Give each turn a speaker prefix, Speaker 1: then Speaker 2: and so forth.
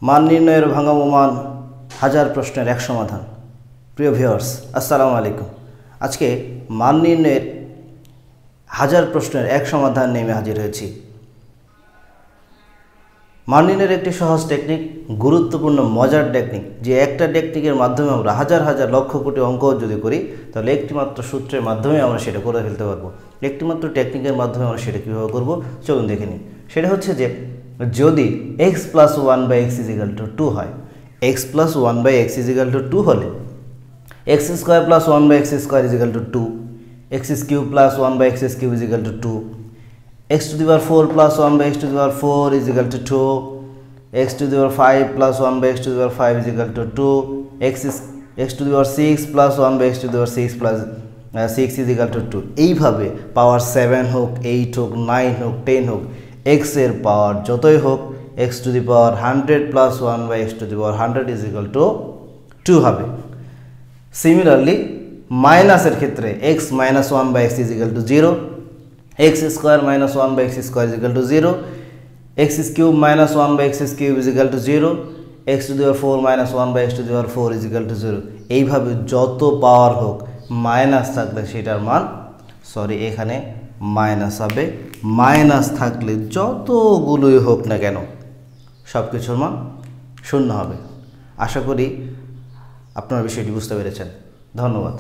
Speaker 1: মান নির্ণয়ের ভাঙাবো মান, হাজার প্রশ্নের এক সমাধান। প্রিয় ভিউয়ার্স, আসসালামু আলাইকুম। আজকে মান নির্ণয়ের হাজার প্রশ্নের এক সমাধান নিয়ে হাজির হয়েছি। মান নির্ণয়ের একটি সহজ টেকনিক, গুরুত্বপূর্ণ মজার টেকনিক, যে একটা টেকনিকের মাধ্যমে আমরা হাজার হাজার লক্ষ কোটি অঙ্ক যদি করি তাহলে একটিমাত্র সূত্রের মাধ্যমে আমরা সেটা করে ফেলতে পারবো। একটিমাত্র টেকনিকের মাধ্যমে আমরা সেটা কীভাবে করবো চলুন দেখে নিই। সেটা হচ্ছে যে যদি x + 1/x = 2 হয়, x + 1/x = 2 হলে x² + 1/x² = 2, x³ + 1/x³ = 2, x⁴ + 1/x⁴ = 2, x⁵ + 1/x⁵ = 2, x6 + 1/x6 = 2। এইভাবে পাওয়ার 7 হোক, 8 হোক, 9 হোক, 10 হোক, x এর পাওয়ার যতই হোক x⁴ 100 + 1/x⁴ = 2 হবে। সিমিলারলি মাইনাসের ক্ষেত্রে x - 1/x = 0, x² - 1/x² = 0, x³ - 1/x³ = 0, x⁴ - 1/x⁴ = 0। এইভাবে যত পাওয়ার হোক মাইনাস থাকলে সেটার মান এখানে মাইনাস হবে। মাইনাস থাকলে যতগুলোই হোক না কেন সব কিছুর মান 0 হবে। আশা করি আপনারা বিষয়টি বুঝতে পেরেছেন। ধন্যবাদ।